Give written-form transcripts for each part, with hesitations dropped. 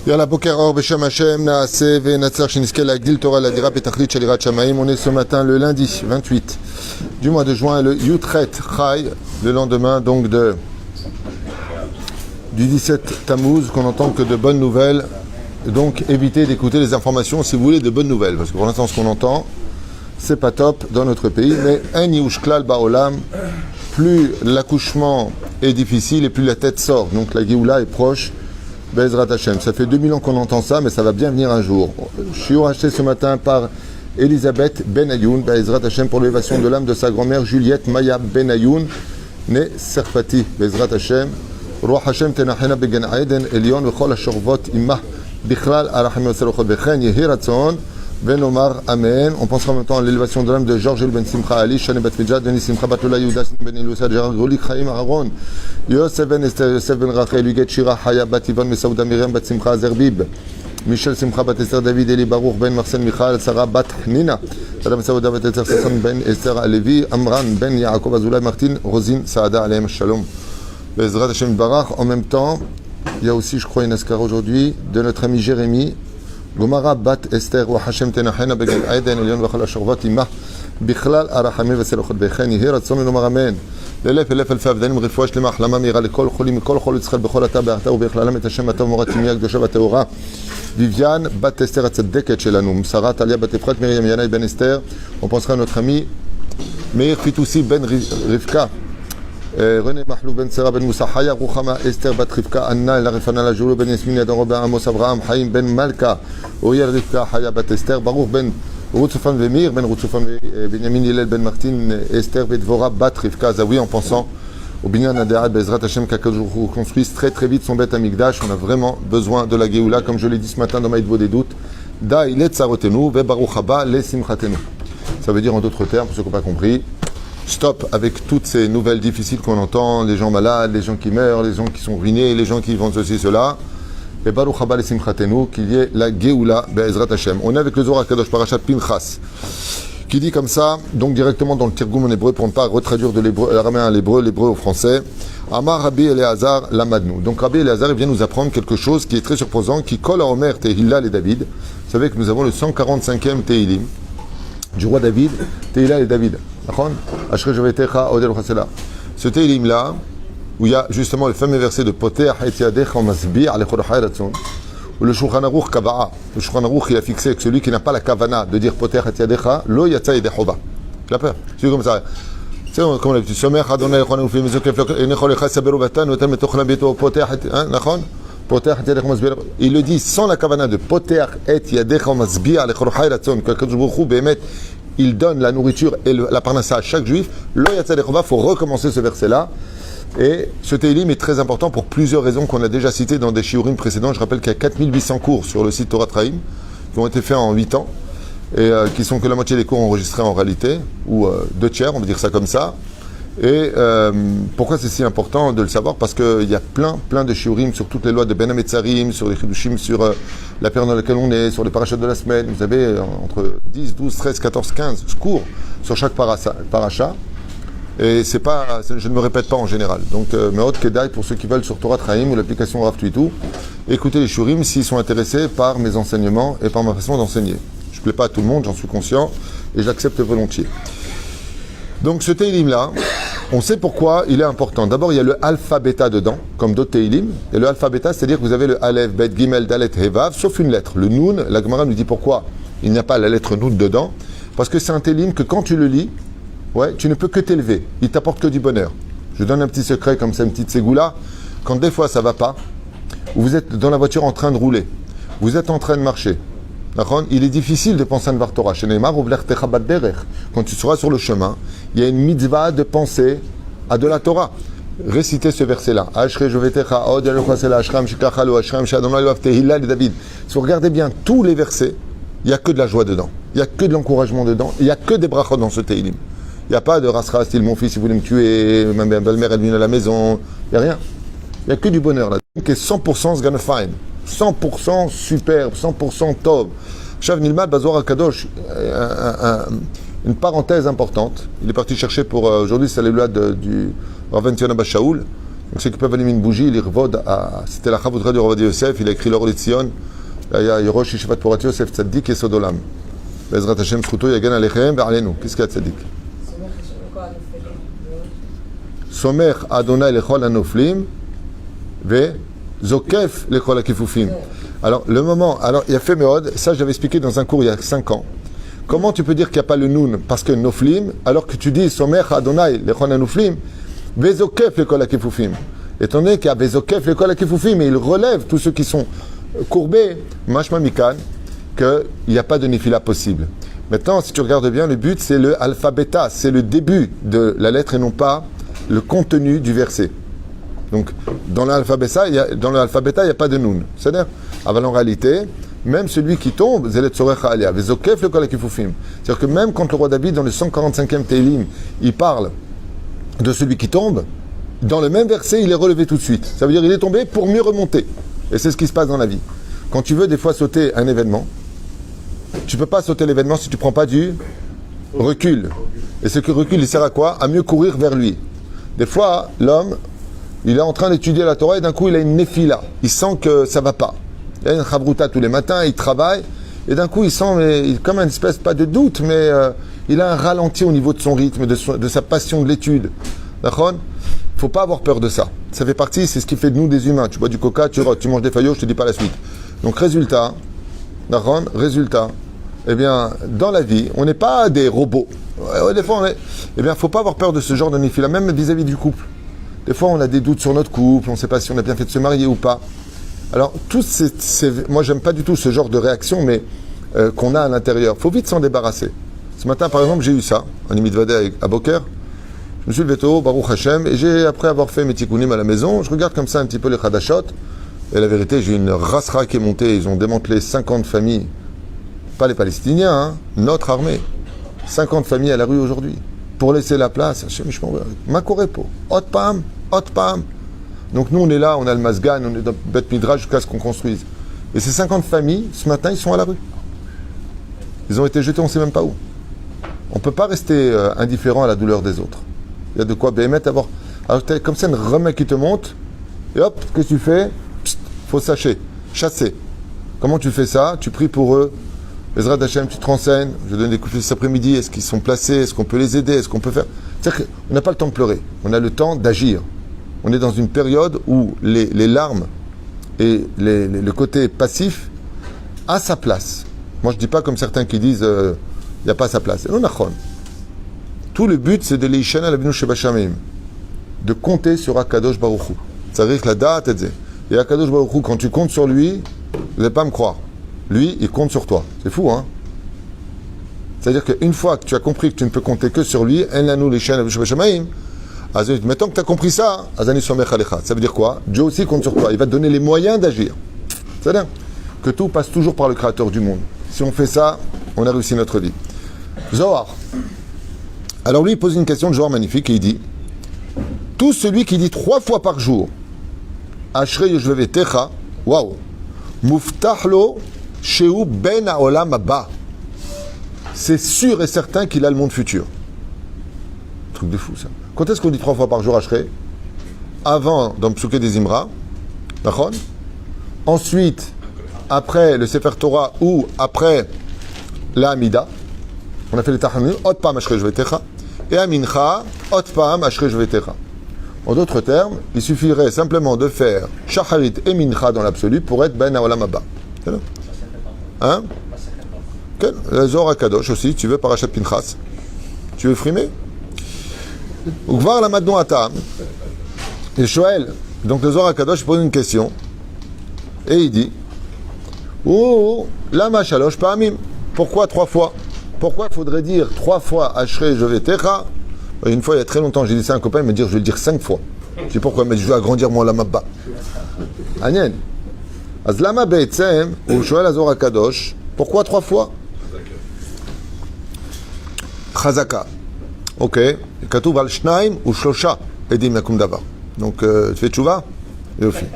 Yalla Boker Or Beshem Hashem Naaseh Ve'Natzar Shinizke Lagdil Torah Ladira Betachlit Shalirat Shamaim. On est ce matin le lundi 28 du mois de juin, le Yutret Chai, le lendemain donc du 17 Tammuz, qu'on entend que de bonnes nouvelles. Donc évitez d'écouter les informations si vous voulez de bonnes nouvelles, parce que pour l'instant ce qu'on entend c'est pas top dans notre pays. Mais un Yushklal Baolam, plus l'accouchement est difficile et plus la tête sort. Donc la Géoula est proche. Bezrat Hashem. Ça fait 2000 ans qu'on entend ça, mais ça va bien venir un jour. Je suis acheté ce matin par Elisabeth Benayoun, Bezrat Hashem, pour l'élévation de l'âme de sa grand-mère Juliette Maya Benayoun, née Serfati, Bezrat Hashem. Roi Hashem tenachena began Aiden Elion v'chol hashorvot imah bichlal arachim yoserochot bechen yehi ratzon venomar amen. On pensera en même temps à l'élévation de l'âme de Georges Ben Simcha Ali, Shane Bat Fidjat, Denis Simcha Batoula Yehuda Ben Ilusa, Gérard Golik, Chaim Aaron, Yosef Ben Esther, Yosef Ben Rachel, Huguet Shira, Haya Bat Ivan, Mesauda Miriam Bat Simcha Zerbib, Michel Simcha Bat Esther, David Eli Baruch Ben Marcel Michal, Sarah Bat Nina, Madame Saouda Bat Esther, Sasson Ben Esther Alevi, Amran Ben Yaakov Azoulay, Martin Rosine Saada Aleim Shalom. Bezrat Hashem Barach. En même temps, il y a aussi, je crois, une askara aujourd'hui de notre ami Jérémy. Gomara Bat Esther wa Hashem tenachena began Aiden Elion v'chol hashorvot imah bichlal arachamim v'selochot bechen yehi ratzon venomar amen. לאלף אלף אלפי אבדנים רפואה שלמה החלמה מהירה לכל חולים מכל חול יצחק בכל עתה בארתה ובכללם את השם הטוב מורת ימיה הקדושה והטהורה. ויביאן בת אסתר הצדקת שלנו, שרת עליה בת אפרת מרים ינאי בן אסתר. On pensera à notre ami מאיר פיטוסי בן רבקה, רנה מחלוב בן שרה בן מוסא, חיה רוחמה אסתר בת רבקה, ענה אל הרפנה לג'ולו בן יסמין ידן רבי עמוס אברהם, חיים בן מלכה, אוריאל רבקה, חיה בת אסתר, ברוך בן Routsufan Vemir, Ben Routsufan Benjamin Hillel, Ben Martin, Esther, Vedvora, Bat, Rivka, Zawi, en pensant au Binyan Adead, Bezrat Hashem, qu'Akadosh construise très très vite son bête Amikdash. On a vraiment besoin de la Géoula, comme je l'ai dit ce matin dans Maïdvo des doutes. Da ilet sarotenu, ve baruch haba le simchatenu. Ça veut dire en d'autres termes, pour ceux qui n'ont pas compris, stop avec toutes ces nouvelles difficiles qu'on entend, les gens malades, les gens qui meurent, les gens qui sont ruinés, les gens qui vont ceci, cela. Et Baruch Haba Simchatenu, qu'il y ait la Géoula Be'ezrat Hashem. On est avec le Zohar Kadosh Parashat Pinchas, qui dit comme ça, donc directement dans le Tirgoum en hébreu, pour ne pas retraduire de l'araméen à l'hébreu au français. Amar Rabbi Eleazar Lamadnu. Donc Rabbi Eleazar, il vient nous apprendre quelque chose qui est très surprenant, qui colle à Omer, Tehillah et David. Vous savez que nous avons le 145e Tehilim du roi David, Tehillah et David. Ce Tehilim là, où il y a justement le fameux verset de Poter Haitiadecha Masbir Alechorachai Ratson, où le Shulchan Aruch Kaba'a, le Shulchan Aruch il a fixé que celui qui n'a pas la kavana de dire Poter Haitiadecha, lo yatsa yedechoba. Tu l'as peur? C'est comme ça. C'est comme l'habitude. Somer Adonai Yochanan Ufim Mezokef Enechol Saberu Vatan Notam Metochlam Beto Poter Nachon Poter Haitiadecha Masbir. Il le dit sans la kavana de Poter Haitiadecha Masbir Alechorachai Ratson, que Kadosh Baruch Hu Behemet il donne la nourriture et la parnassa à chaque juif. Lo yatsa yedechoba. Faut recommencer ce verset là. Et ce Tehillim est très important pour plusieurs raisons qu'on a déjà citées dans des shiurim précédents. Je rappelle qu'il y a 4800 cours sur le site Torah Traim qui ont été faits en 8 ans et qui sont que la moitié des cours enregistrés en réalité, ou 2 tiers, on va dire ça comme ça. Et pourquoi c'est si important de le savoir? Parce qu'il y a plein de shiurim sur toutes les lois de Ben Hametzarim, sur les chidushim, sur la période dans laquelle on est, sur les parachats de la semaine. Vous avez entre 10, 12, 13, 14, 15 cours sur chaque parachat. Et c'est pas, je ne me répète pas en général. Donc, Meot Kedai, pour ceux qui veulent sur Torah Traim ou l'application Rav Twitou, écoutez les shurim s'ils sont intéressés par mes enseignements et par ma façon d'enseigner. Je ne plais pas à tout le monde, j'en suis conscient et j'accepte volontiers. Donc, ce Tehillim là, on sait pourquoi il est important. D'abord, il y a le alpha bêta dedans, comme d'autres Tehillim. Et le alpha bêta, c'est-à-dire que vous avez le Aleph, Bet, Gimel, Dalet, Hevav, sauf une lettre. Le Nun, la Gemara nous dit pourquoi il n'y a pas la lettre Nun dedans. Parce que c'est un Tehillim que quand tu le lis, ouais, tu ne peux que t'élever. Il t'apporte que du bonheur. Je donne un petit secret comme ça, une petite ségoula. Quand des fois ça va pas, ou vous êtes dans la voiture en train de rouler, vous êtes en train de marcher, il est difficile de penser à Dvar Torah. Quand tu seras sur le chemin, il y a une mitzvah de penser à de la Torah. Récitez ce verset-là. Si vous regardez bien tous les versets, il n'y a que de la joie dedans. Il n'y a que de l'encouragement dedans. Il n'y a que des brachot dans ce Tehillim. Il n'y a pas de rasra, style mon fils, il voulait me tuer, ma belle-mère est venue à la maison. Il n'y a rien. Il n'y a que du bonheur là. Qui est 100% gonna fine. 100% superbe, 100% tov. Chav Nilmad Bazor Akadosh, une parenthèse importante. Il est parti chercher pour aujourd'hui, c'est l'éloi du Rav Tzionah Bashaoul. Donc ceux qui peuvent allumer une bougie, l'irvod, c'était la chavoudra du Ravadi Yosef, il a écrit l'or Tzion, Yorosh Yeshivat Porat Yosef Tzaddik et Sodolam. Bezrat Hashem Zchuto Yagan Alechem Ve'alenu. Qu'est-ce qu'il y a Tzaddik? Somer Adonai Lechol Hanoflim Zokef Lechol Hakifufim. Alors, le moment, il y a fait Meod, ça j'avais expliqué dans un cours il y a 5 ans. Comment tu peux dire qu'il n'y a pas le Noun parce que Noflim, alors que tu dis Somer Adonai Lechol Hanoflim Vezokef Lechol Hakifufim. Étant donné qu'il y a Vezokef Lechol Hakifufim, et il relève tous ceux qui sont courbés, Mashma Mikan, qu'il n'y a pas de Nifila possible. Maintenant, si tu regardes bien, le but c'est le alpha bêta, c'est le début de la lettre et non pas le contenu du verset. Donc, dans l'alpha bêta, il n'y a pas de Noun. C'est-à-dire, en réalité, même celui qui tombe, c'est-à-dire que même quand le roi David, dans le 145e Télim, il parle de celui qui tombe, dans le même verset, il est relevé tout de suite. Ça veut dire qu'il est tombé pour mieux remonter. Et c'est ce qui se passe dans la vie. Quand tu veux des fois sauter un événement, tu ne peux pas sauter l'événement si tu ne prends pas du recul. Et ce recul, il sert à quoi? À mieux courir vers lui. Des fois, l'homme, il est en train d'étudier la Torah et d'un coup, il a une néphila. Il sent que ça ne va pas. Il a une chabrouta tous les matins, il travaille, et d'un coup, il sent comme une espèce, pas de doute, mais il a un ralenti au niveau de son rythme, de sa passion de l'étude. D'accord? Il ne faut pas avoir peur de ça. Ça fait partie, c'est ce qui fait de nous des humains. Tu bois du coca, tu rotes, tu manges des feuillots, je ne te dis pas la suite. Donc, résultat, eh bien, dans la vie, on n'est pas des robots. Des fois, eh bien, il ne faut pas avoir peur de ce genre de néphila, même vis-à-vis du couple. Des fois, on a des doutes sur notre couple, on ne sait pas si on a bien fait de se marier ou pas. Alors, moi, j'aime pas du tout ce genre de réaction, mais qu'on a à l'intérieur. Il faut vite s'en débarrasser. Ce matin, par exemple, j'ai eu ça, en Imidvadeh à Boker. Je me suis levé tôt, Baruch Hashem, et après avoir fait mes tikkunim à la maison, je regarde comme ça un petit peu les Chadashot, et la vérité, j'ai une rasra qui est montée. Ils ont démantelé 50 familles, pas les Palestiniens, hein, notre armée. 50 familles à la rue aujourd'hui, pour laisser la place. Makorepo, hot pam. Donc nous, on est là, on a le Masgan, on est dans Bet Midrash jusqu'à ce qu'on construise. Et ces 50 familles, ce matin, ils sont à la rue. Ils ont été jetés, on ne sait même pas où. On ne peut pas rester indifférent à la douleur des autres. Il y a de quoi béhémettre avoir. Alors, tu as comme ça une remède qui te monte, et hop, qu'est-ce que tu fais? Faut chasser. Comment tu fais ça? Tu pries pour eux. Bezrat Hashem, tu te renseignes. Je donne des coups de fil cet après-midi. Est-ce qu'ils sont placés? Est-ce qu'on peut les aider? Est-ce qu'on peut faire? C'est-à-dire qu'on n'a pas le temps de pleurer. On a le temps d'agir. On est dans une période où les larmes et le côté passif a sa place. Moi, je ne dis pas comme certains qui disent il n'y a pas sa place. Non, nachon. Tout le but, c'est de l'Ishana l'Avinu Sheba Shamim, de compter sur Akadosh Baruch Hu. Ça veut dire que la date, et Akadosh Baruch Hu, quand tu comptes sur lui, vous n'allez pas me croire. Lui, il compte sur toi. C'est fou, hein? C'est-à-dire qu'une fois que tu as compris que tu ne peux compter que sur lui, maintenant que tu as compris ça, ça veut dire quoi? Dieu aussi compte sur toi. Il va te donner les moyens d'agir. C'est-à-dire que tout passe toujours par le Créateur du monde. Si on fait ça, on a réussi notre vie. Zohar. Alors lui, il pose une question de Zohar magnifique et il dit: tout celui qui dit 3 fois par jour Ashrei Yoshvevetecha, waouh, Muftahlo Sheu Ben Haolam Haba, c'est sûr et certain qu'il a le monde futur. Truc de fou ça. Quand est-ce qu'on dit 3 fois par jour Ashrei? Avant dans le Psuké des Imra, d'accord? Ensuite, après le Sefer Torah ou après la Hamida, on a fait les Tahamim, Ot Pam Ashrei Yoshvevetecha, et à Mincha, Ot Pam Ashrei Yoshvevetecha. En d'autres termes, il suffirait simplement de faire Shacharit et Mincha dans l'absolu pour être Ben Haolam Haba. C'est là? Hein? Le Zohar HaKadosh aussi, tu veux Parashat Pinchas? Tu veux frimer? Ou voir la Madon Atam. Et Shoel, donc le Zohar HaKadosh pose une question, et il dit: oh, Lama Shalosh Pa'amim. Pourquoi 3 fois? Pourquoi il faudrait dire 3 fois Ashrei Yoshvevetecha? Une fois, il y a très longtemps, j'ai dit ça à un copain, il me dit: je vais le dire 5 fois. Je dis pourquoi? Mais je veux agrandir mon Lamabba. Agnel. Azlama Be'etzem, ou Shoel Azor HaKadosh. Pourquoi 3 fois? Chazaka. Ok. Katuv al Shnaim ou Shlosha. Edim Yakum Davar. Donc, tu fais tchouva? Et au fil.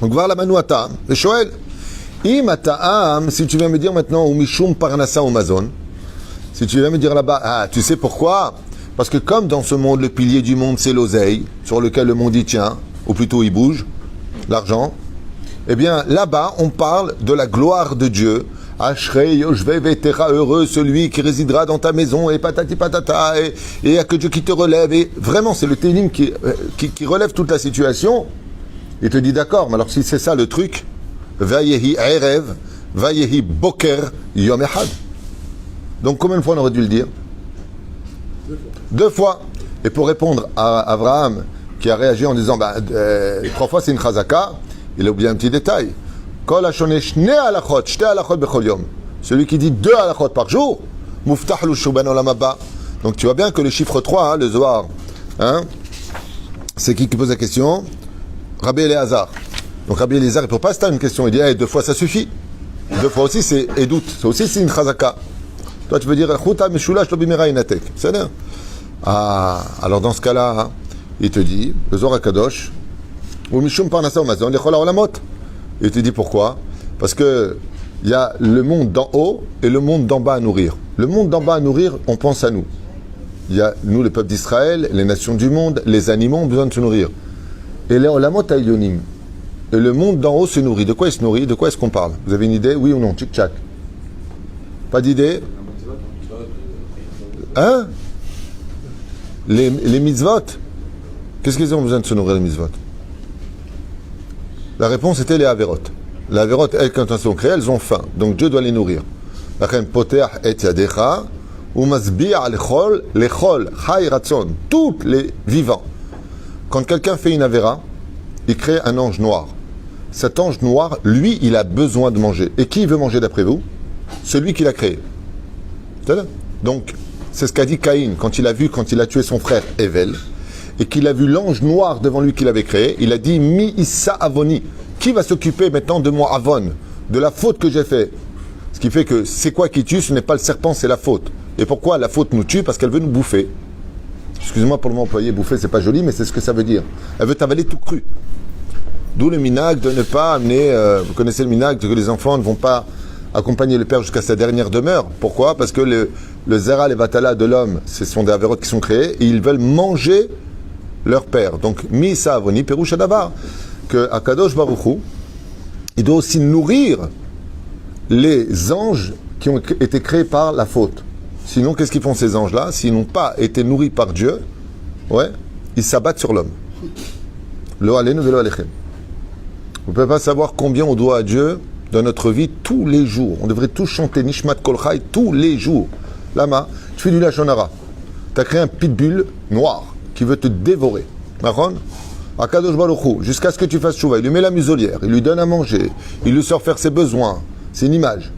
Donc, voir la Manouata. Et Shoel. Im si tu viens me dire maintenant, ou Mishum Parnassa ou Mazon. Si tu viens me dire là-bas, tu sais pourquoi? Parce que comme dans ce monde, le pilier du monde, c'est l'oseille, sur lequel le monde y tient, ou plutôt il bouge, l'argent, eh bien là-bas, on parle de la gloire de Dieu. Ashrei Yoshvei Vetera, heureux celui qui résidera dans ta maison, et patati patata, et il n'y a que Dieu qui te relève. Et vraiment, c'est le Télim qui relève toute la situation. Il te dit d'accord, mais alors si c'est ça le truc, Vayehi Erev, Vayehi Boker Yom Echad. Donc combien de fois on aurait dû le dire? Deux fois. Et pour répondre à Abraham, qui a réagi en disant 3 fois c'est une chazaka, il a oublié un petit détail. Celui qui dit 2 halachot par jour, donc tu vois bien que le chiffre 3, le Zohar, c'est qui pose la question? Rabbi Eliezer. Donc Rabbi Eliezer, il ne peut pas se faire une question, il dit 2 fois ça suffit. 2 fois aussi c'est Edout, ça aussi c'est une chazaka. Toi tu veux dire c'est bien. Alors dans ce cas-là, il te dit, le Zohar HaKadosh, ou Mishum Parnasa Amazon, Lechol HaOlamot. Il te dit pourquoi? Parce que il y a le monde d'en haut et le monde d'en bas à nourrir. Le monde d'en bas à nourrir, on pense à nous. Il y a nous, le peuple d'Israël, les nations du monde, les animaux ont besoin de se nourrir. Et les Olamot Haïlionim. Et le monde d'en haut se nourrit. De quoi il se nourrit? De quoi est-ce qu'on parle? Vous avez une idée? Oui ou non? Tchic-tchac. Pas d'idée? Hein? Les mitzvot. Qu'est-ce qu'ils ont besoin de se nourrir, les mitzvot? La réponse était les averot. Les averot, elles, quand elles sont créées, elles ont faim. Donc Dieu doit les nourrir. Tous les vivants. Quand quelqu'un fait une avéra, il crée un ange noir. Cet ange noir, lui, il a besoin de manger. Et qui veut manger d'après vous? Celui qui l'a créé. Donc, c'est ce qu'a dit Caïn quand il a tué son frère Evel, et qu'il a vu l'ange noir devant lui qu'il avait créé. Il a dit Mi issa avoni. Qui va s'occuper maintenant de mon avon, de la faute que j'ai fait? Ce qui fait que c'est quoi qui tue? Ce n'est pas le serpent, c'est la faute. Et pourquoi la faute nous tue? Parce qu'elle veut nous bouffer. Excusez-moi pour le mot employé, bouffer, c'est pas joli, mais c'est ce que ça veut dire. Elle veut t'avaler tout cru. D'où le minag de ne pas amener, vous connaissez le minag, que les enfants ne vont pas accompagner le père jusqu'à sa dernière demeure. Pourquoi? Parce que le zera, les vatala de l'homme, ce sont des avérotes qui sont créés, et ils veulent manger leur père. Donc, mi sa avoni, perouche adavar, que Akadosh Baruch Hu, il doit aussi nourrir les anges qui ont été créés par la faute. Sinon, qu'est-ce qu'ils font ces anges-là? S'ils n'ont pas été nourris par Dieu, ils s'abattent sur l'homme. Lo alenu velo alechem. Vous ne pouvez pas savoir combien on doit à Dieu dans notre vie tous les jours. On devrait tous chanter Nishmat Kol Chai tous les jours. Lama, tu fais du Lashon Hara. Tu as créé un pitbull noir qui veut te dévorer. Marron, Akadosh Baruch Hu, jusqu'à ce que tu fasses chouva, il lui met la muselière, il lui donne à manger, il lui sort faire ses besoins. C'est une image.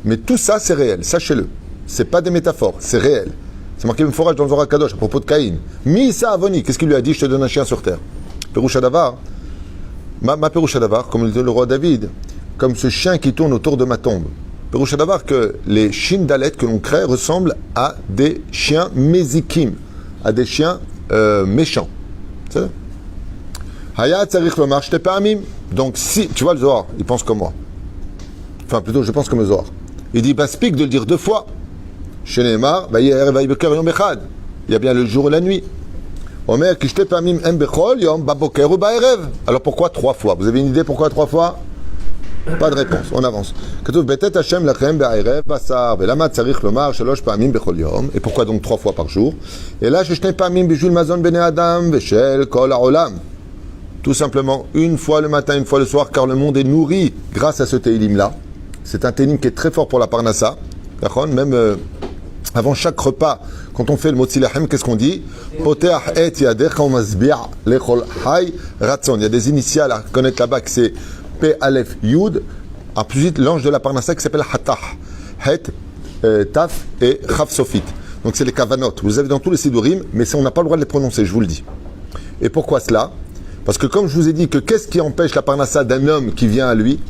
Mais tout ça, c'est réel, sachez-le. C'est pas des métaphores, c'est réel. C'est marqué une forage dans le Zohar HaKadosh à propos de Caïn. Misa Avoni, qu'est-ce qu'il lui a dit? Je te donne un chien sur terre. Peroucha Davar, ma Peroucha Davar, comme le dit le roi David, comme ce chien qui tourne autour de ma tombe. Peroucha Davar, que les Shindalet que l'on crée ressemblent à des chiens mézikim, à des chiens méchants. C'est ça? Haya tzarich lomar shte pa'amim. Donc si, tu vois le Zohar, il pense comme moi. Enfin plutôt je pense comme le Zohar. Il dit baspik de le dire 2 fois. Chez Neymar, il y a bien le jour et la nuit. Omer ki shte pa'amim em bechol yom baboker ou ba'erev. Alors pourquoi 3 fois? Vous avez une idée pourquoi 3 fois? Pas de réponse, on avance. Ketouv betet Hashem lachem ba'erev basar velama tzarich lomar shalosh pa'amim bechol yom. Et pourquoi donc 3 fois par jour? Et là shte pa'amim bijul mazon bnei adam veshel kol ha'olam. Tout simplement, une fois le matin, une fois le soir, car le monde est nourri grâce à ce Teilim-là. C'est un Teilim qui est très fort pour la Parnassa. D'accord? Même avant chaque repas, quand on fait le Motzi Lachem, qu'est-ce qu'on dit? Poteach et yadecha umazbi'a lechol hay ratzon. Il y a des initiales à connaître là-bas, que c'est P, Aleph, Yud. Plus vite, l'ange de la Parnassa qui s'appelle Hatah. Het, Taf et Chav Sofit. Donc c'est les kavanot. Vous les avez dans tous les Sidurim, mais ça, on n'a pas le droit de les prononcer, je vous le dis. Et pourquoi cela? Parce que comme je vous ai dit que qu'est-ce qui empêche la parnassa d'un homme qui vient à lui?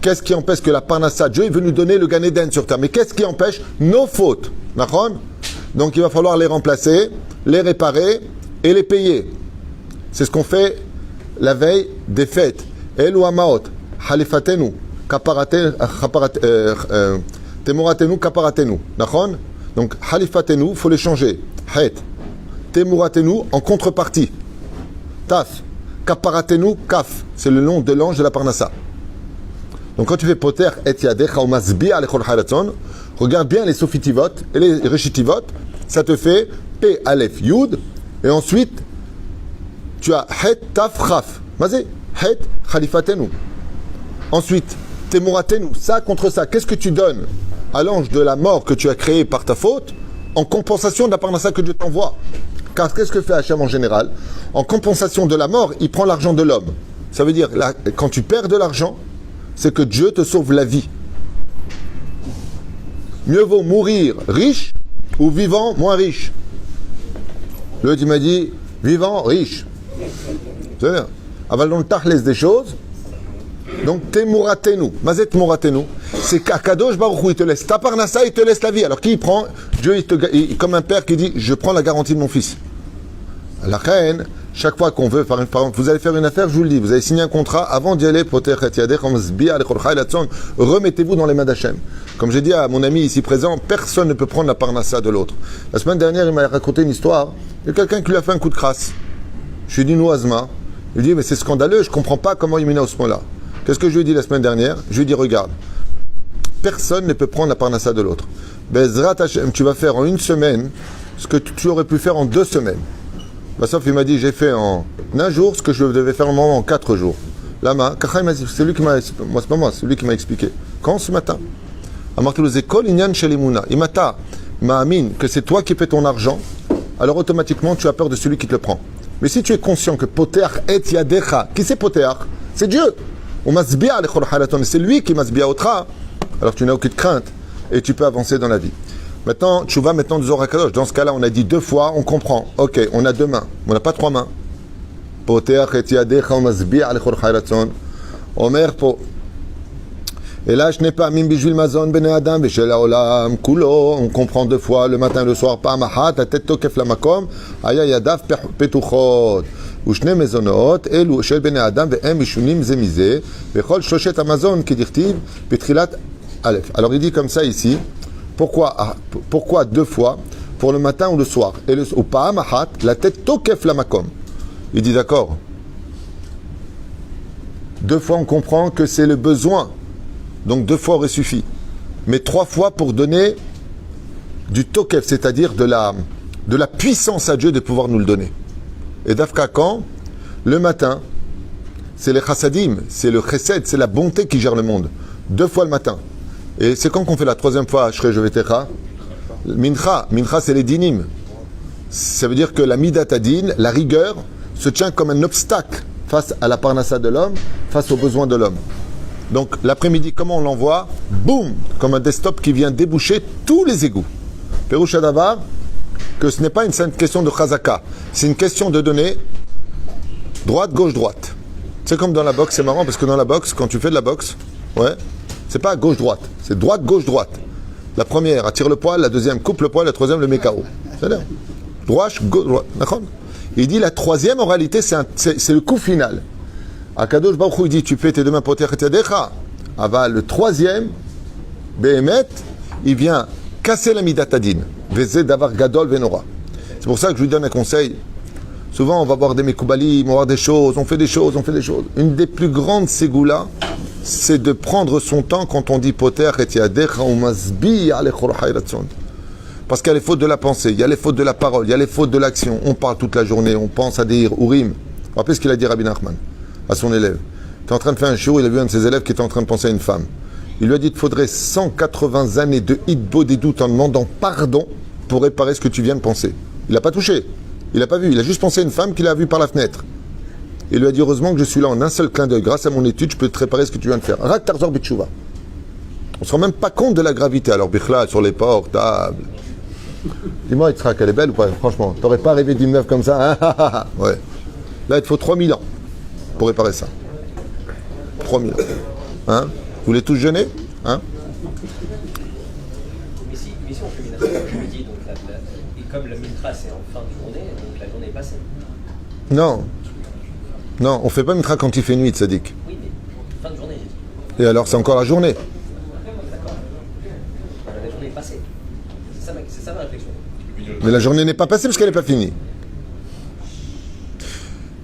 Qu'est-ce qui empêche que la parnassa, Dieu veut nous donner le Gan Eden sur terre, mais qu'est-ce qui empêche? Nos fautes. D'accord? Donc il va falloir les remplacer, les réparer et les payer. C'est ce qu'on fait la veille des fêtes. Elu amaot, halifatenu, temoratenu, kaparatenu. D'accord? Donc, halifatenu, il faut les changer. Het. Temuratenu, en contrepartie. Taf. Kaparatenu, kaf. C'est le nom de l'ange de la Parnassa. Donc, quand tu fais poter et yadecha ou masbi'a lechol halatzon, regarde bien les sofitivot et les reshitivot. Ça te fait P, Aleph, Yud. Et ensuite, tu as Het, Taf, Chaf. Mazé. Het, Khalifatenu. Ensuite, Temuratenu. Ça contre ça. Qu'est-ce que tu donnes à l'ange de la mort que tu as créé par ta faute en compensation de la parnassa que Dieu t'envoie? Car qu'est-ce que fait Hachem en général? En compensation de la mort, il prend l'argent de l'homme. Ça veut dire, là, quand tu perds de l'argent, c'est que Dieu te sauve la vie. Mieux vaut mourir riche ou vivant moins riche. L'autre, il m'a dit, vivant, riche. C'est-à-dire, aval dans le tachles des choses. Donc, temuratenu. Mazet muratenu. C'est qu'Akadosh Baruch Hu, il te laisse ta parnassa, il te laisse la vie. Alors, qui il prend? Dieu, comme un père qui dit, je prends la garantie de mon fils. La reine, chaque fois qu'on veut, par exemple, vous allez faire une affaire, je vous le dis, vous avez signé un contrat, avant d'y aller, remettez-vous dans les mains d'Hachem. Comme j'ai dit à mon ami ici présent, personne ne peut prendre la parnassa de l'autre. La semaine dernière, il m'a raconté une histoire, il y a quelqu'un qui lui a fait un coup de crasse. Je lui ai dit, nous, Azma, il lui dit, mais c'est scandaleux, je ne comprends pas comment il m'a à ce moment-là. Qu'est-ce que je lui ai dit la semaine dernière? Je lui ai dit, regarde, personne ne peut prendre la parnassa de l'autre. Bezrat Hashem, tu vas faire en une semaine ce que tu aurais pu faire en 2 semaines. Sauf il m'a dit, j'ai fait en un jour ce que je devais faire en 4 jours. Lama, c'est lui qui m'a, moi c'est pas moi, c'est lui qui m'a expliqué. Quand ce matin, Imata ma'amin que c'est toi qui fais ton argent, alors automatiquement tu as peur de celui qui te le prend. Mais si tu es conscient que poter et yadecha, qui c'est poter? C'est Dieu. C'est lui qui masbia otra, alors tu n'as aucune crainte et tu peux avancer dans la vie. Maintenant, tu vas maintenant de Zohar HaKadosh. Dans ce cas-là, on a dit 2 fois, on comprend. Ok, on a 2 mains. On n'a pas 3 mains. Poter et yadecha masbia lechol chayratzon. Omer po. Et là, je n'ai pas mim bijvil mazon bene adam veshel haolam kulo. On comprend 2 fois, le matin et le soir. Pa mahat atet tokef lamakom aya yadav petuchot. ושני מזונות אלו של בני אדם והם משונים זה מזה וכל 3 המזון כדכתיב בתחילת א'. Alors il dit comme ça ici, pourquoi 2 fois pour le matin ou le soir et le פעם אחת לתת תוקף למקום. Il dit d'accord, 2 fois on comprend que c'est le besoin, donc 2 fois aurait suffi, mais 3 fois pour donner du tokef, c'est-à-dire de la puissance à Dieu de pouvoir nous le donner. Et d'Afka quand? Le matin, c'est les chassadim, c'est le chesed, c'est la bonté qui gère le monde. 2 fois le matin. Et c'est quand qu'on fait la 3e fois, Shrei Jovetecha? Mincha. Mincha, c'est les dinim. Ça veut dire que la midatadin, la rigueur, se tient comme un obstacle face à la parnassa de l'homme, face aux besoins de l'homme. Donc, l'après-midi, comment on l'envoie? Boum! Comme un desktop qui vient déboucher tous les égouts. Perouch Adavar, que ce n'est pas une simple question de chazaka, c'est une question de donner droite, gauche, droite. C'est comme dans la boxe, c'est marrant parce que dans la boxe, quand tu fais de la boxe, ouais, c'est pas gauche, droite, c'est droite, gauche, droite. La première attire le poil, la deuxième coupe le poil, la troisième le met KO. C'est-à-dire, droite, gauche, droite. D'accord? Il dit la 3e en réalité, c'est le coup final. Akadosh Baruch Hu, il dit tu fais tes 2 mains poter et yadecha. Ava, le 3e, Behemet, il vient casser la midatadin. C'est pour ça que je lui donne un conseil. Souvent, on va voir des mekoubalim, on va voir des choses, on fait des choses. Une des plus grandes ségoulas, c'est de prendre son temps quand on dit poter et yadecha ou masbi alechol hayratzon. Parce qu'il y a les fautes de la pensée, il y a les fautes de la parole, il y a les fautes de l'action. On parle toute la journée, on pense à des urim. Vous vous rappelez ce qu'il a dit Rabbi Nachman à son élève? Il était en train de faire un shiur, il a vu un de ses élèves qui était en train de penser à une femme. Il lui a dit qu'il faudrait 180 années de hitbo des doutes en demandant pardon pour réparer ce que tu viens de penser. Il n'a pas touché, il n'a pas vu, il a juste pensé à une femme qu'il a vue par la fenêtre. Il lui a dit heureusement que je suis là en un seul clin d'œil, grâce à mon étude, je peux te réparer ce que tu viens de faire. Rak tarzor bitshuva. On ne se rend même pas compte de la gravité. Alors bichla sur les portables. Dis-moi, Yitzhak, elle est belle ou pas? Franchement, t'aurais pas rêvé d'une meuf comme ça, hein? Ouais. Là, il te faut 3000 ans pour réparer ça. 3000 ans. Hein? Vous voulez tous jeûner? Hein? Mais si on fait une affaire l'après-midi, donc et comme le mintra c'est en fin de journée, donc la journée est passée. Non, on fait pas mintra quand il fait nuit, Tzadik. Oui, mais fin de journée, j'ai dit. Et alors, c'est encore la journée. D'accord. La journée est passée. C'est ça Mais la journée n'est pas passée parce qu'elle n'est pas finie.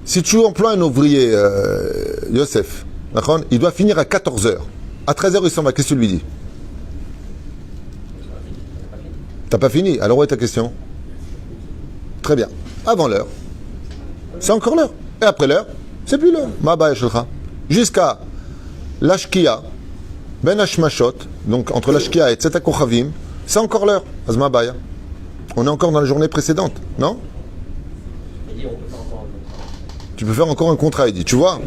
Si tu emploies un ouvrier, Yosef, il doit finir à 14h. À 13h, il s'en va. Qu'est-ce que tu lui dis? T'as pas fini. Alors où est ta question? Très bien. Avant l'heure. C'est encore l'heure. Et après l'heure, c'est plus l'heure. Ma'abaya shelcha. Jusqu'à l'ashkia, ben hashmashot, donc entre l'ashkia et tzeta kochavim, c'est encore l'heure. Azmabaya. On est encore dans la journée précédente, non? Il dit on peut faire encore un contrat. Tu peux faire encore un contrat, il dit. Tu vois?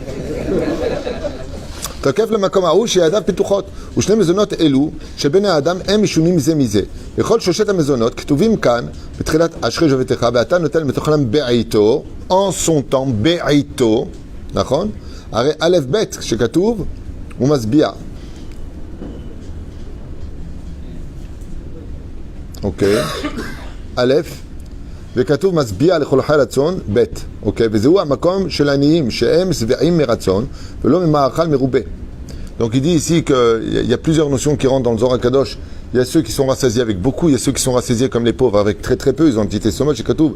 תקף למקום ההוא שידיו פתוחות ושני מזונות אלו שבני האדם הם משונים זה מזה וכל שלושת המזונות כתובים כאן בתחילת אשרי שובתך ואתה נוטל מתוכם בעיתו en son temps בעיתו נכון? הרי א' ב' שכתוב הוא משביע אוקיי א' וכתוב משביע לכל חי רצון ב' אוקיי וזהו המקום של העניים שהם שבעים מרצון ולא ממאכל מרובה. Donc il dit ici qu'il y a plusieurs notions qui rentrent dans le Zohar Kadosh. Il y a ceux qui sont rassasiés avec beaucoup, il y a ceux qui sont rassasiés comme les pauvres avec très très peu. Ils ont dit Somot שכתוב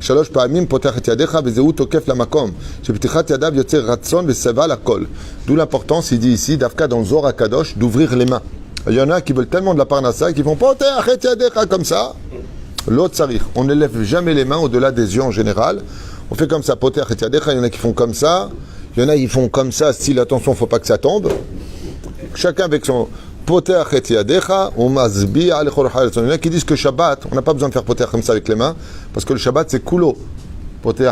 שלוש פעמים פותח את ידיך וזהו תוקף למקום שפתיחת ידיו יוצר רצון ושבע לכל. D'où l'importance, il dit ici, d'Afka dans le Zohar Kadosh, d'ouvrir les mains. Il y en a qui veulent tellement de la parnassa qu'ils font פותח את ידיך comme ça. L'autre sarich, on ne lève jamais les mains au-delà des yeux en général. On fait comme ça, poter et yadecha, il y en a qui font comme ça, il y en a qui font comme ça, style attention, faut pas que ça tombe. Chacun avec son poter et yadecha, on mazbi alechol hayat. Il y en a qui disent que Shabbat, on n'a pas besoin de faire poter comme ça avec les mains, parce que le Shabbat c'est kulo. Poter,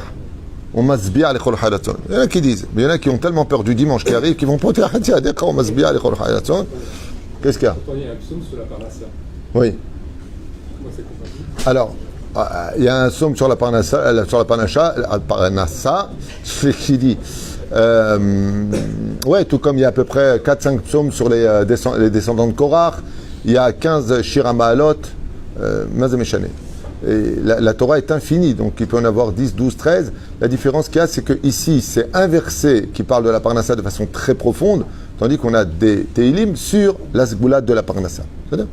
on mazbi alechol hayat. Il y en a qui disent, mais il y en a qui ont tellement peur du dimanche qui arrive, qui vont poter et yadecha, on mazbi alechol hayat. Qu'est-ce qu'il y a? Il y a un psaume sur la parnassa. Oui. Alors, il y a un psaume sur la parnassa, c'est qui dit, ouais, tout comme il y a à peu près 4-5 psaumes sur les descendants de Korach, il y a 15 Shir HaMa'alot, Mazemeshane. Et la Torah est infinie, donc il peut en avoir 10, 12, 13. La différence qu'il y a, c'est que ici, c'est un verset qui parle de la parnassa de façon très profonde, tandis qu'on a des Teilim sur la Sgoulat de la parnassa. C'est-à-dire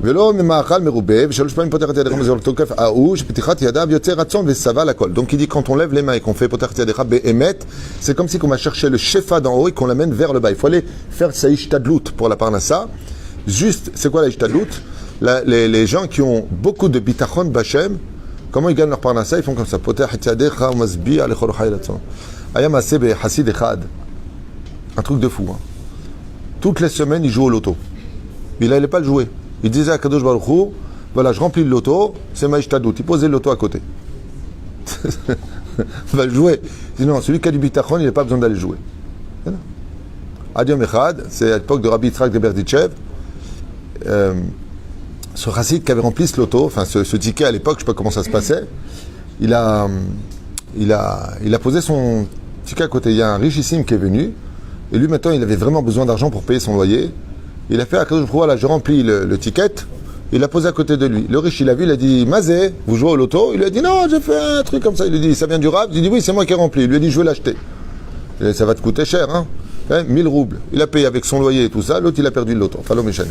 ולא ממאכל מרובה, ושלוש פעמים פותח את ידיך מזול תוקף ההוא, שפתיחת ידיו יוצא רצון וסבל הכל. Donc il dit quand on lève les mains et qu'on fait פותח את ידיך באמת, c'est comme si on va chercher le shefa d'en haut et qu'on l'amène vers le bas. Il faut aller faire sa ishtadlut pour la parnassa. Juste, c'est quoi la ishtadlut? Les gens qui ont beaucoup de bitachon b'Hashem, comment ils gagnent leur parnassa? Ils font comme ça. פותח את ידיך ומשביע לכל חי רצון. היה מעשה בחסיד אחד, un truc de fou. Hein. Toutes les semaines, il joue au loto. Il n'allait pas le jouer. Il disait à Kadosh Baruch Hu, voilà, je remplis le loto, c'est ma ishtadout. Il posait le loto à côté. Il va le jouer. Sinon, celui qui a du bitachon, il n'a pas besoin d'aller jouer. Adiom Echad, c'est à l'époque de Rabbi Yitzhak de Berdichev, ce chassid qui avait rempli ce loto, enfin ce ticket à l'époque, je ne sais pas comment ça se passait, il a posé son ticket à côté. Il y a un richissime qui est venu, et lui maintenant, il avait vraiment besoin d'argent pour payer son loyer. Il a fait à Kadosh Baruch Hu, voilà, je remplis le ticket, il l'a posé à côté de lui. Le riche, il a vu, il a dit, Mazé, vous jouez au loto? Il lui a dit, non, j'ai fait un truc comme ça. Il lui a dit, ça vient du Rav? Il lui a dit, oui, c'est moi qui ai rempli. Il lui a dit, je veux l'acheter. Et ça va te coûter cher, hein? 1000 roubles. Il a payé avec son loyer et tout ça, l'autre, il a perdu le loto. Falo Meshane.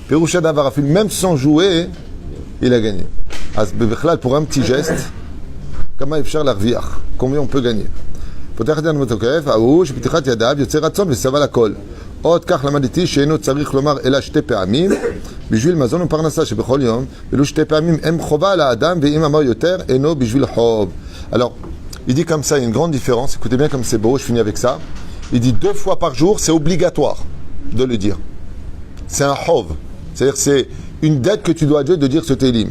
Péroucha Davarafil, même sans jouer, il a gagné. Pour un petit geste, comment il fait l'arviach? Combien on peut gagner? פותח את ידיו ותוקף, ההוא שפתיחת ידיו יוצא רצון וסבל הכל. עוד כך למדתי שאינו צריך לומר אלא שתי פעמים בשביל מזון ופרנסה שבכל יום, ולו שתי פעמים הם חובה על האדם, ואם אמר יותר אינו בשביל חוב. Alors, il dit comme ça, il y a une grande différence, écoutez bien comme c'est beau, je finis avec ça. Il dit 2 fois par jour, c'est obligatoire de le dire. C'est un chov, c'est-à-dire c'est une dette que tu dois à Dieu de dire ce télim.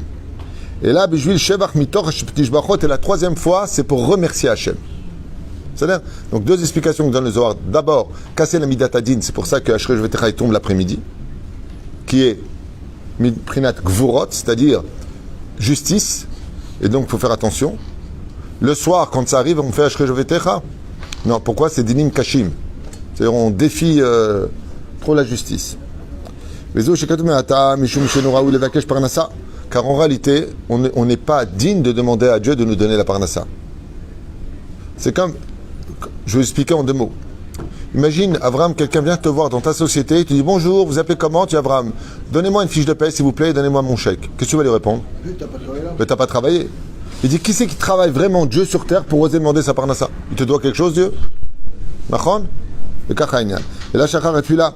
Et là, בשביל שבח מתוך תשבחות, et la 3e fois, c'est pour remercier Hachem. C'est-à-dire, donc 2 explications que donne le Zohar. D'abord, casser la midat adin, c'est pour ça que Ashrei Shvetechai tombe l'après-midi, qui est prinat gvurot, c'est-à-dire justice, et donc il faut faire attention. Le soir, quand ça arrive, on fait Ashrei Shvetechai. Non, pourquoi? C'est dinim kashim. C'est-à-dire, on défie trop la justice. Car en réalité, on n'est pas digne de demander à Dieu de nous donner la parnassa. C'est comme, je vais expliquer en 2 mots. Imagine, Avram, quelqu'un vient te voir dans ta société, tu dis bonjour, vous appelez comment? Tu dis Avram, donnez-moi une fiche de paie s'il vous plaît, et donnez-moi mon chèque. Qu'est-ce que tu vas lui répondre? Mais t'as pas travaillé. Il dit, qui c'est qui travaille vraiment Dieu sur terre pour oser demander sa parnassa? Il te doit quelque chose, Dieu? Nachon? Et là, Shachar et Tfila,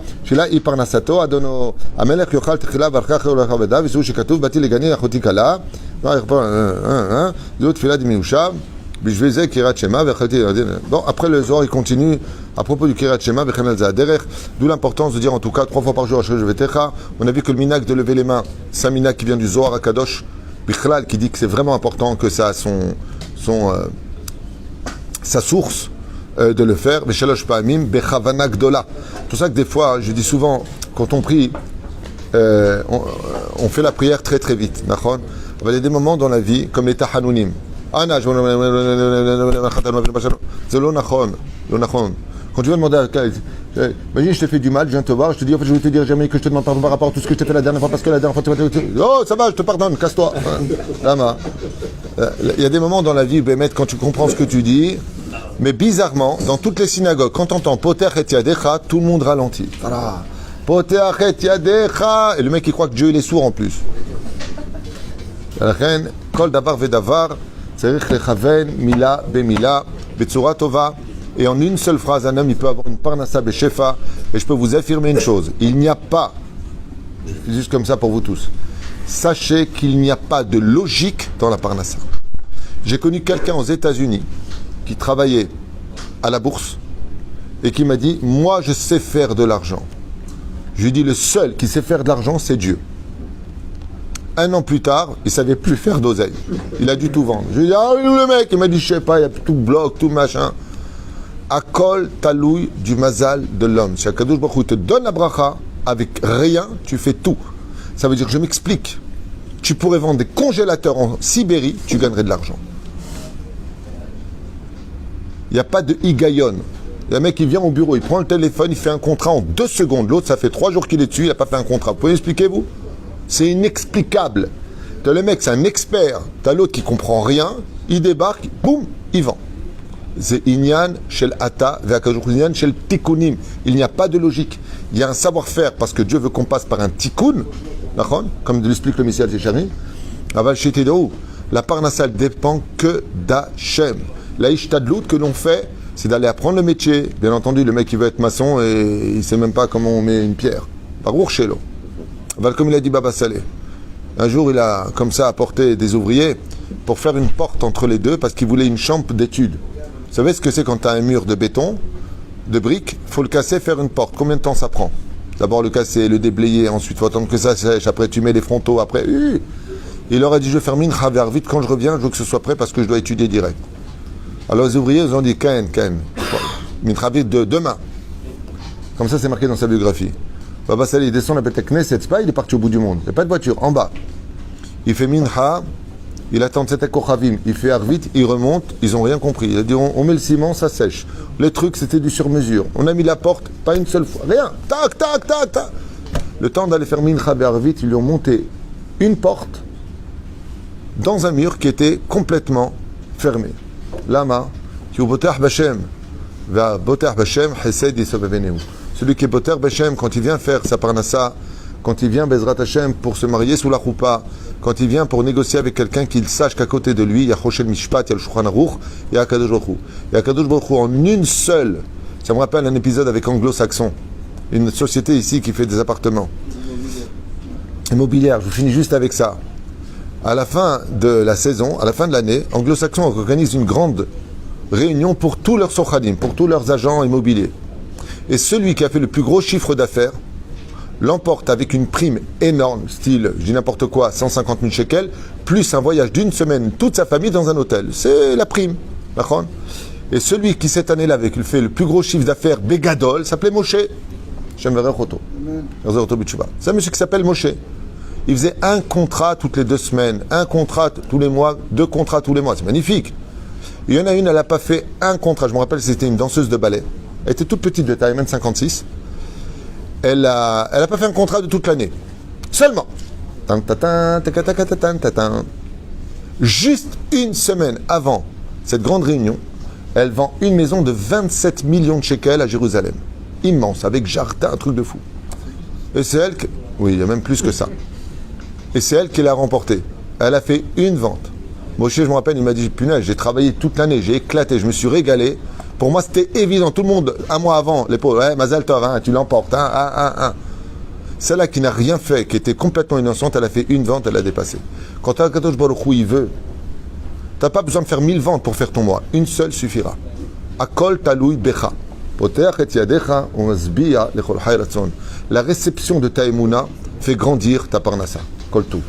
I parnasato, Adono, Amelech yochal techila, varkach yochal veda, visu shekatuv, bati legani achoti kala, Zot Tfila dimiusha, bishveze kirat shema, vechati. Bon, après le Zohar, il continue à propos du kirat shema, vechanal zaderech, d'où l'importance de dire en tout cas 3 fois par jour, on a vu que le minag de lever les mains, c'est un minag qui vient du Zohar à Kadosh, Bichlal, qui dit que c'est vraiment important que ça a sa source de le faire. Beshalosh pa'amim bechavana gdola. C'est pour ça que des fois, je dis souvent, quand on prie, on fait la prière très très vite. Il y a des moments dans la vie, comme les tahanunim. C'est lo nachon. Quand tu viens demander à quelqu'un, imagine, je te fais du mal, je viens te voir, je te dis, en fait, je vais te dire jamais que je te demande pardon par rapport à tout ce que je t'ai fait la dernière fois, parce que la dernière fois, tu vas te... Oh, ça va, je te pardonne, casse-toi. Lama. Il y a des moments dans la vie, Bémet, quand tu comprends ce que tu dis, mais bizarrement, dans toutes les synagogues, quand on entend Poter et Yadecha, tout le monde ralentit. Voilà. Poter et Yadecha. Et le mec, il croit que Dieu, il est sourd en plus. Kol davar vedavar, tzarich lechaven, mila bemila, betsura tova. Et en une seule phrase, un homme, il peut avoir une parnassa beshefa. Et je peux vous affirmer une chose. Il n'y a pas, juste comme ça pour vous tous, sachez qu'il n'y a pas de logique dans la parnassa. J'ai connu quelqu'un aux États-Unis qui travaillait à la bourse et qui m'a dit, moi, je sais faire de l'argent. Je lui ai dit, le seul qui sait faire de l'argent, c'est Dieu. 1 an plus tard, il ne savait plus faire d'oseille. Il a dû tout vendre. Je lui ai dit, ah oui, le mec, il m'a dit, je sais pas, il y a tout bloc, tout machin. Akol talouille du mazal de l'homme. Si Akadosh Baruch Hu te donne la bracha, avec rien, tu fais tout. Ça veut dire, je m'explique. Tu pourrais vendre des congélateurs en Sibérie, tu gagnerais de l'argent. Il n'y a pas de higayon. Il y a un mec qui vient au bureau, il prend le téléphone, il fait un contrat en 2 secondes. L'autre, ça fait 3 jours qu'il est dessus, il n'a pas fait un contrat. Vous pouvez m'expliquer, vous? C'est inexplicable. T'as le mec, c'est un expert. T'as l'autre qui comprend rien, il débarque, boum, il vend. C'est Inyan shel Ata, Inyan shel Tikkunim. Il n'y a pas de logique. Il y a un savoir-faire parce que Dieu veut qu'on passe par un tikkun, comme l'explique le Messiah Zéchari. Aval Shetedou, la parnassa dépend que d'Hachem. La ishtadlout que l'on fait, c'est d'aller apprendre le métier. Bien entendu, le mec qui veut être maçon et il ne sait même pas comment on met une pierre. Baruch Shelo. Aval, comme il a dit Baba Saleh. Un jour, il a comme ça apporté des ouvriers pour faire une porte entre les deux parce qu'il voulait une chambre d'études. Vous savez ce que c'est quand tu as un mur de béton, de briques, il faut le casser, faire une porte. Combien de temps ça prend? D'abord le casser, le déblayer, ensuite il faut attendre que ça sèche, après tu mets les frontaux, après... Il leur a dit, je vais faire mincha vers vite, quand je reviens, je veux que ce soit prêt parce que je dois étudier direct. Alors les ouvriers, ils ont dit, Ken, mincha vite de demain. Comme ça c'est marqué dans sa biographie. Baba Salih, il descend la Beth Knesset, c'est pas, il est parti au bout du monde. Il n'y a pas de voiture, en bas. Il fait mincha. Il attend cette Kochavim, il fait Arvit, il remonte, ils n'ont rien compris. Il a dit on met le ciment, ça sèche. Le truc c'était du sur-mesure. On a mis la porte, pas une seule fois, rien. Tac, tac, tac, tac. Le temps d'aller faire Mincha Arvit, ils lui ont monté une porte dans un mur qui était complètement fermé. Lama, qui est Botah Bashem, va Botah Bashem, Hesed Yisobeveneu. Celui qui est Botah Bashem, quand il vient faire sa parnassa, quand il vient Bezrat Hashem pour se marier sous la choupa, quand il vient pour négocier avec quelqu'un qu'il sache qu'à côté de lui, il y a Choshel Mishpat, il y a le Shulchan Aruch, il y a Akadosh Baruch Hu. Et Akadosh Baruch Hu, en une seule, ça me rappelle un épisode avec Anglo-Saxon, une société ici qui fait des appartements immobilières. Je finis juste avec ça. À la fin de la saison, à la fin de l'année, Anglo-Saxon organise une grande réunion pour tous leurs sochadim, pour tous leurs agents immobiliers. Et celui qui a fait le plus gros chiffre d'affaires l'emporte avec une prime énorme, style, je dis n'importe quoi, 150 000 shekels, plus un voyage d'une semaine, toute sa famille dans un hôtel. C'est la prime. D'accord? Et celui qui, cette année-là, avec fait le plus gros chiffre d'affaires, Begadol, s'appelait Moshe. C'est un monsieur qui s'appelle Moshe. Il faisait un contrat toutes les 2 semaines, un contrat tous les mois, 2 contrats tous les mois. C'est magnifique. Il y en a une, elle n'a pas fait un contrat. Je me rappelle, c'était une danseuse de ballet. Elle était toute petite de taille, même 56. Elle a pas fait un contrat de toute l'année. Seulement. Juste une semaine avant cette grande réunion, Elle vend une maison de 27 millions de shekels à Jérusalem. Immense, avec jardin, un truc de fou. Et c'est elle qui... Oui, il y a même plus que ça. Et c'est elle qui l'a remporté. Elle a fait une vente. Moshe, je me rappelle, il m'a dit, punaise, j'ai travaillé toute l'année, j'ai éclaté, je me suis régalé. Pour moi, c'était évident. Tout le monde, un mois avant, les pauvres, ouais, Mazal Tov, hein, tu l'emportes. Celle-là qui n'a rien fait, qui était complètement innocente, elle a fait une vente, elle a dépassé. Quand Akadosh Baruch Hu, il veut, tu n'as pas besoin de faire 1000 ventes pour faire ton mois. Une seule suffira. Akol talui becha. La réception de ta émouna fait grandir ta parnassa. Kol tout.